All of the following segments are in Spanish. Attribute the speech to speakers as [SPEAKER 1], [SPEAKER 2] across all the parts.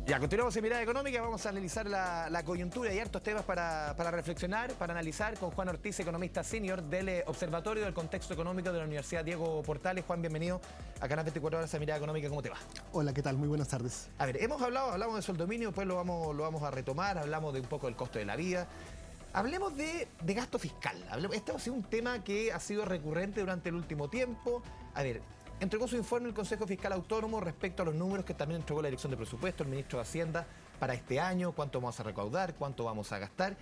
[SPEAKER 1] Ya, continuamos en Mirada Económica, vamos a analizar la coyuntura y hartos temas para reflexionar, para analizar con Juan Ortiz, economista senior del Observatorio del Contexto Económico de la Universidad Diego Portales. Juan, bienvenido a Canal 24 Horas de Mirada Económica, ¿cómo te va?
[SPEAKER 2] Hola, ¿qué tal? Muy buenas tardes.
[SPEAKER 1] A ver, hablamos de sueldo mínimo, después lo vamos a retomar, hablamos de un poco del costo de la vida. Hablemos de gasto fiscal. Este ha sido un tema que ha sido recurrente durante el último tiempo. A ver, entregó su informe el Consejo Fiscal Autónomo respecto a los números que también entregó la Dirección de Presupuesto, el Ministro de Hacienda, para este año, cuánto vamos a recaudar, cuánto vamos a gastar.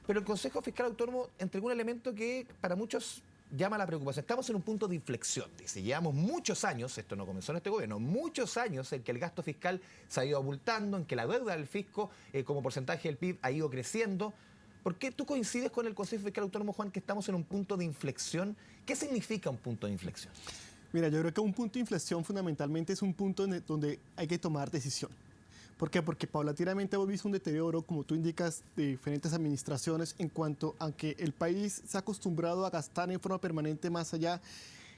[SPEAKER 1] Pero el Consejo Fiscal Autónomo entregó un elemento que para muchos llama la preocupación. Estamos en un punto de inflexión. Dice, llevamos muchos años, esto no comenzó en este gobierno, muchos años en que el gasto fiscal se ha ido abultando, en que la deuda del fisco como porcentaje del PIB ha ido creciendo. ¿Por qué tú coincides con el Consejo Fiscal Autónomo, Juan, que estamos en un punto de inflexión? ¿Qué significa un punto de inflexión?
[SPEAKER 2] Mira, yo creo que un punto de inflexión fundamentalmente es un punto donde hay que tomar decisión. ¿Por qué? Porque paulatinamente hemos visto un deterioro, como tú indicas, de diferentes administraciones en cuanto a que el país se ha acostumbrado a gastar en forma permanente más allá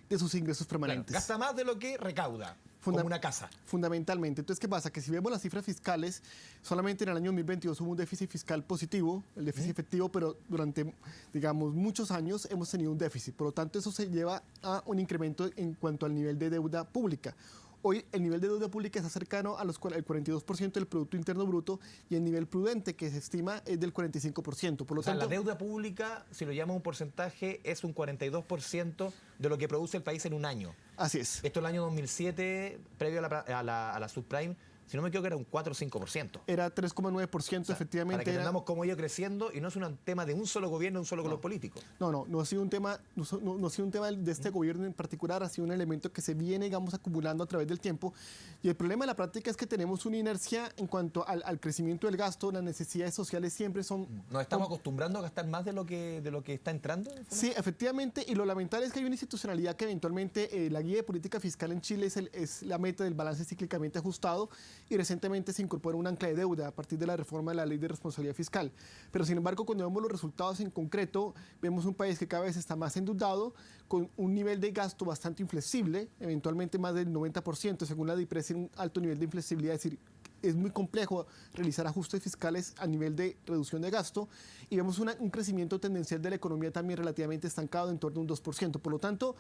[SPEAKER 2] de sus ingresos permanentes.
[SPEAKER 1] Claro, gasta más de lo que recauda, como una casa.
[SPEAKER 2] Fundamentalmente. Entonces, ¿qué pasa? Que si vemos las cifras fiscales, solamente en el año 2022 hubo un déficit fiscal positivo, el déficit efectivo, pero durante, digamos, muchos años hemos tenido un déficit. Por lo tanto, eso se lleva a un incremento en cuanto al nivel de deuda pública. Hoy el nivel de deuda pública está cercano al 42% del Producto Interno Bruto y el nivel prudente que se estima es del 45%. Por lo tanto,
[SPEAKER 1] la deuda pública, si lo llamamos un porcentaje, es un 42% de lo que produce el país en un año.
[SPEAKER 2] Así es.
[SPEAKER 1] Esto es el año 2007, previo a la subprime. Si no me equivoco, era un 4 o 5%.
[SPEAKER 2] Era 3,9%, o sea, efectivamente.
[SPEAKER 1] Para que entendamos cómo ha ido creciendo y no es un tema de un solo gobierno, de un solo color político.
[SPEAKER 2] No ha sido un tema, no ha sido un tema de este gobierno en particular, ha sido un elemento que se viene, digamos, acumulando a través del tiempo. Y el problema de la práctica es que tenemos una inercia en cuanto al crecimiento del gasto, las necesidades sociales siempre son...
[SPEAKER 1] ¿Nos estamos acostumbrando a gastar más de lo que está entrando?
[SPEAKER 2] Sí, efectivamente, y lo lamentable es que hay una institucionalidad que eventualmente la guía de política fiscal en Chile es la meta del balance cíclicamente ajustado, y recientemente se incorporó un ancla de deuda a partir de la reforma de la Ley de Responsabilidad Fiscal. Pero sin embargo, cuando vemos los resultados en concreto, vemos un país que cada vez está más endeudado, con un nivel de gasto bastante inflexible, eventualmente más del 90%, según la DIPRES, un alto nivel de inflexibilidad, es decir, es muy complejo realizar ajustes fiscales a nivel de reducción de gasto, y vemos un crecimiento tendencial de la economía también relativamente estancado en torno a un 2%. Por lo tanto,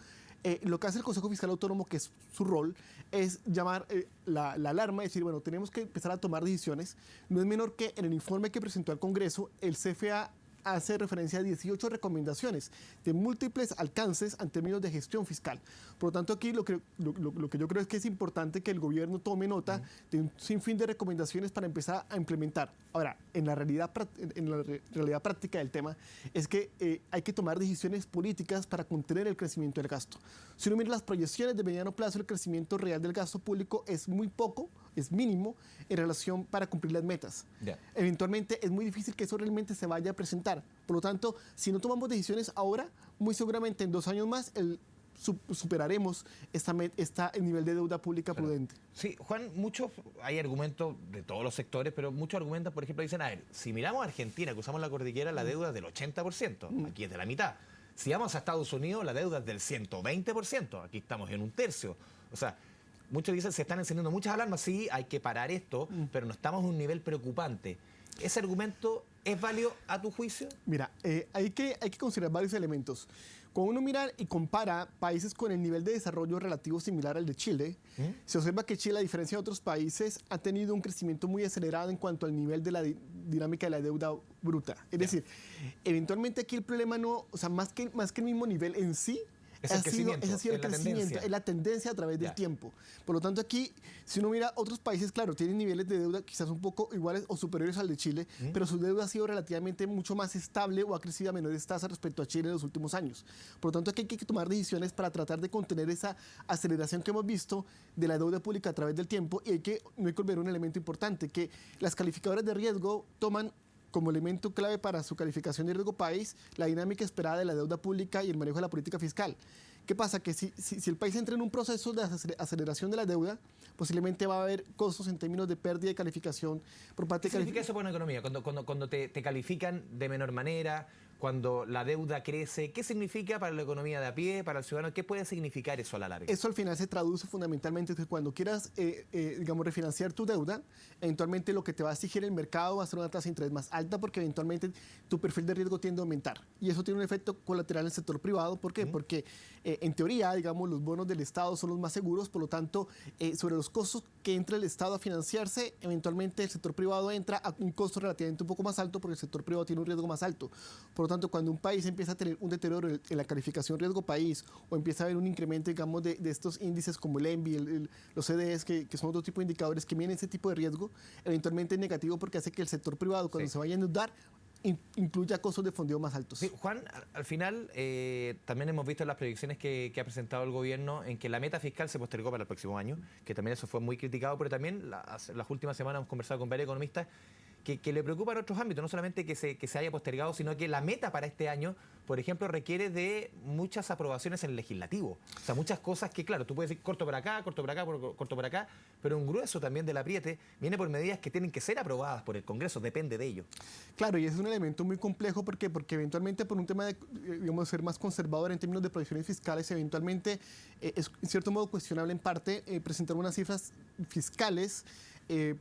[SPEAKER 2] lo que hace el Consejo Fiscal Autónomo, que es su rol, es llamar la alarma y decir, bueno, tenemos que empezar a tomar decisiones. No es menor que en el informe que presentó al Congreso, el CFA hace referencia a 18 recomendaciones de múltiples alcances en términos de gestión fiscal. Por lo tanto, aquí lo que yo creo es que es importante que el gobierno tome nota de un sinfín de recomendaciones para empezar a implementar. Ahora, en la realidad práctica del tema es que hay que tomar decisiones políticas para contener el crecimiento del gasto. Si uno mira las proyecciones de mediano plazo, el crecimiento real del gasto público es muy poco, es mínimo en relación para cumplir las metas. Eventualmente es muy difícil que eso realmente se vaya a presentar. Por lo tanto, si no tomamos decisiones ahora, muy seguramente en 2 años más superaremos el nivel de deuda pública prudente.
[SPEAKER 1] Sí, Juan, hay argumentos de todos los sectores, pero muchos argumentos, por ejemplo, dicen, a ver, si miramos a Argentina, que usamos la cordillera, la deuda es del 80%, aquí es de la mitad. Si vamos a Estados Unidos, la deuda es del 120%, aquí estamos en un tercio. O sea, muchos dicen, se están encendiendo muchas alarmas, sí, hay que parar esto, pero no estamos en un nivel preocupante. ¿Ese argumento es válido a tu juicio?
[SPEAKER 2] Mira, hay que considerar varios elementos. Cuando uno mira y compara países con el nivel de desarrollo relativo similar al de Chile, se observa que Chile, a diferencia de otros países, ha tenido un crecimiento muy acelerado en cuanto al nivel de la dinámica de la deuda bruta. Es decir, eventualmente aquí el problema no, o sea, más que el mismo nivel en sí,
[SPEAKER 1] es el crecimiento,
[SPEAKER 2] es la tendencia a través del tiempo. Por lo tanto, aquí, si uno mira otros países, claro, tienen niveles de deuda quizás un poco iguales o superiores al de Chile, pero su deuda ha sido relativamente mucho más estable o ha crecido a menores tasas respecto a Chile en los últimos años. Por lo tanto, aquí hay que tomar decisiones para tratar de contener esa aceleración que hemos visto de la deuda pública a través del tiempo, y no hay que olvidar un elemento importante, que las calificadoras de riesgo toman como elemento clave para su calificación de riesgo país la dinámica esperada de la deuda pública y el manejo de la política fiscal. ¿Qué pasa? Que si el país entra en un proceso de aceleración de la deuda, posiblemente va a haber costos en términos de pérdida de calificación por parte de...
[SPEAKER 1] ¿Qué significa eso para una economía? Cuando te califican de menor manera, cuando la deuda crece? ¿Qué significa para la economía de a pie, para el ciudadano? ¿Qué puede significar eso a la larga?
[SPEAKER 2] Eso al final se traduce fundamentalmente que cuando quieras, digamos, refinanciar tu deuda, eventualmente lo que te va a exigir el mercado va a ser una tasa de interés más alta porque eventualmente tu perfil de riesgo tiende a aumentar. Y eso tiene un efecto colateral en el sector privado. ¿Por qué? Porque en teoría, digamos, los bonos del Estado son los más seguros, por lo tanto, sobre los costos que entra el Estado a financiarse, eventualmente el sector privado entra a un costo relativamente un poco más alto porque el sector privado tiene un riesgo más alto. Por lo tanto, cuando un país empieza a tener un deterioro en la calificación riesgo país o empieza a haber un incremento, digamos, de estos índices como el ENVI, los CDS, que son otro tipo de indicadores que miden ese tipo de riesgo, eventualmente es negativo porque hace que el sector privado, cuando se vaya a endeudar, incluya costos de fondeo más altos.
[SPEAKER 1] Sí, Juan, al final también hemos visto las proyecciones que ha presentado el gobierno en que la meta fiscal se postergó para el próximo año, que también eso fue muy criticado, pero también las últimas semanas hemos conversado con varios economistas que le preocupan otros ámbitos, no solamente que se haya postergado, sino que la meta para este año, por ejemplo, requiere de muchas aprobaciones en el legislativo. O sea, muchas cosas que, claro, tú puedes decir corto por acá, corto por acá, corto por acá, pero un grueso también del apriete viene por medidas que tienen que ser aprobadas por el Congreso, depende de ello.
[SPEAKER 2] Claro, y ese es un elemento muy complejo porque eventualmente por un tema de, digamos, ser más conservador en términos de proyecciones fiscales, eventualmente es en cierto modo cuestionable en parte presentar unas cifras fiscales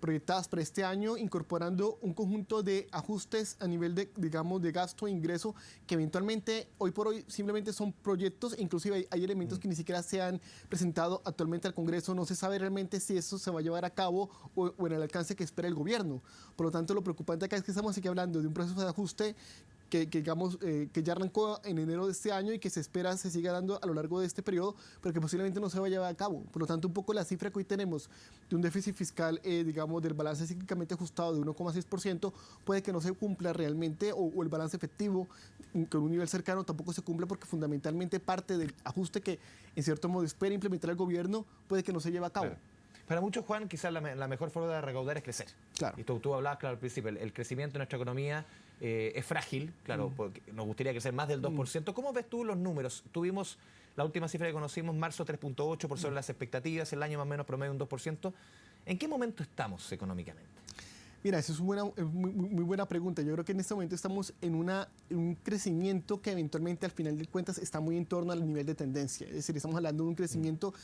[SPEAKER 2] proyectadas para este año, incorporando un conjunto de ajustes a nivel de, digamos, de gasto e ingreso, que eventualmente, hoy por hoy, simplemente son proyectos, inclusive hay elementos que ni siquiera se han presentado actualmente al Congreso, no se sabe realmente si eso se va a llevar a cabo o en el alcance que espera el gobierno. Por lo tanto, lo preocupante acá es que estamos aquí hablando de un proceso de ajuste digamos, que ya arrancó en enero de este año y que se espera se siga dando a lo largo de este periodo, pero que posiblemente no se va a llevar a cabo. Por lo tanto, un poco la cifra que hoy tenemos de un déficit fiscal, digamos, del balance cíclicamente ajustado de 1,6%, puede que no se cumpla realmente, o el balance efectivo con un nivel cercano tampoco se cumple, porque fundamentalmente parte del ajuste que en cierto modo espera implementar el gobierno puede que no se lleve a cabo.
[SPEAKER 1] Claro. Para muchos, Juan, quizás la mejor forma de recaudar es crecer.
[SPEAKER 2] Claro.
[SPEAKER 1] Y tú hablabas, claro, al principio, el crecimiento de nuestra economía es frágil, claro, porque nos gustaría crecer más del 2%. ¿Cómo ves tú los números? Tuvimos la última cifra que conocimos, marzo 3,8% por sobre las expectativas, el año más o menos promedio un 2%. ¿En qué momento estamos económicamente?
[SPEAKER 2] Mira, esa es muy buena pregunta. Yo creo que en este momento estamos en un crecimiento que eventualmente al final de cuentas está muy en torno al nivel de tendencia. Es decir, estamos hablando de un crecimiento.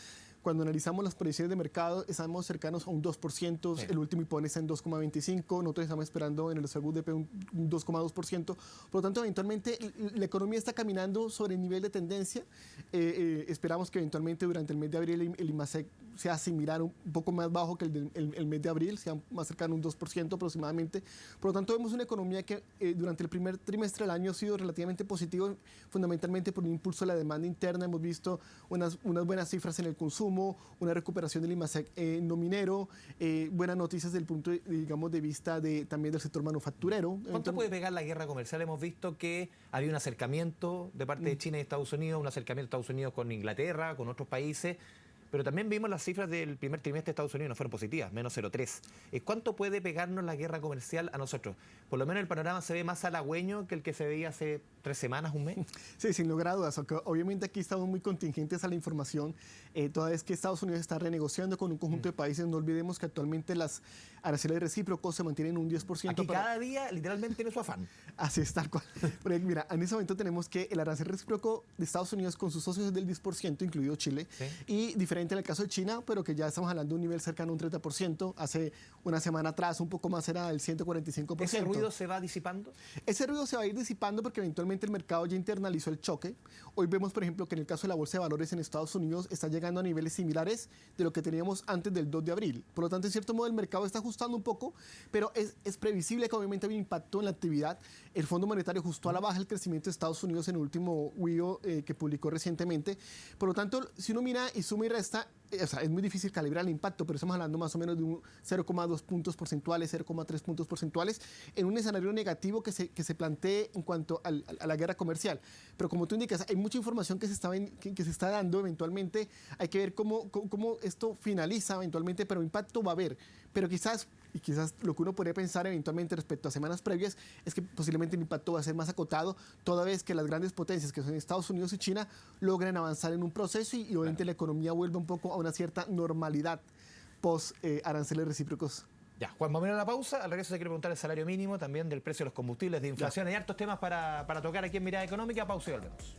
[SPEAKER 2] Cuando analizamos las proyecciones de mercado, estamos cercanos a un 2%, sí. El último IPON está en 2,25%, nosotros estamos esperando en el UDP un 2,2%. Por lo tanto, eventualmente la economía está caminando sobre el nivel de tendencia. Esperamos que eventualmente durante el mes de abril el IMASEC sea similar, un poco más bajo que el mes de abril, sea más cercano a un 2% aproximadamente. Por lo tanto, vemos una economía que durante el primer trimestre del año ha sido relativamente positivo, fundamentalmente por un impulso de la demanda interna. Hemos visto unas buenas cifras en el consumo, una recuperación del IMASEC no minero, buenas noticias desde el punto digamos, de vista también del sector manufacturero.
[SPEAKER 1] ¿Cuánto puede pegar la guerra comercial? Hemos visto que había un acercamiento de parte de China y Estados Unidos, un acercamiento de Estados Unidos con Inglaterra, con otros países, pero también vimos las cifras del primer trimestre de Estados Unidos, no fueron positivas, menos 0,3. ¿Cuánto puede pegarnos la guerra comercial a nosotros? Por lo menos el panorama se ve más halagüeño que el que se veía hace 3 semanas, un mes.
[SPEAKER 2] Sí, sin lugar a dudas. Obviamente aquí estamos muy contingentes a la información, toda vez que Estados Unidos está renegociando con un conjunto de países. No olvidemos que actualmente las aranceles recíprocos se mantienen en un 10%.
[SPEAKER 1] Aquí cada día literalmente tiene su afán.
[SPEAKER 2] Así es, tal cual. Pero mira, en ese momento tenemos que el arancel recíproco de Estados Unidos con sus socios es del 10%, incluido Chile, ¿sí? Y diferente en el caso de China, pero que ya estamos hablando de un nivel cercano a un 30%. Hace una semana atrás un poco más era el 145%.
[SPEAKER 1] ¿Ese ruido se va disipando?
[SPEAKER 2] Ese ruido se va a ir disipando porque eventualmente el mercado ya internalizó el choque. Hoy vemos, por ejemplo, que en el caso de la Bolsa de Valores en Estados Unidos está llegando a niveles similares de lo que teníamos antes del 2 de abril. Por lo tanto, en cierto modo, el mercado está ajustando un poco, pero es previsible que obviamente hay un impacto en la actividad. El Fondo Monetario ajustó a la baja el crecimiento de Estados Unidos en el último WIO que publicó recientemente. Por lo tanto, si uno mira y suma y resta, o sea, es muy difícil calibrar el impacto, pero estamos hablando más o menos de un 0,2 puntos porcentuales, 0,3 puntos porcentuales en un escenario negativo que se plantee en cuanto a la guerra comercial. Pero como tú indicas, hay mucha información que se está dando eventualmente. Hay que ver cómo esto finaliza eventualmente, pero impacto va a haber. Pero quizás lo que uno podría pensar eventualmente respecto a semanas previas es que posiblemente el impacto va a ser más acotado, toda vez que las grandes potencias que son Estados Unidos y China logren avanzar en un proceso y obviamente la economía vuelva un poco a una cierta normalidad post aranceles recíprocos.
[SPEAKER 1] Ya, Juan, vamos a ir a la pausa. Al regreso se quiere preguntar el salario mínimo, también del precio de los combustibles, de inflación. Hay hartos temas para tocar aquí en Mirada Económica. Pausa y volvemos.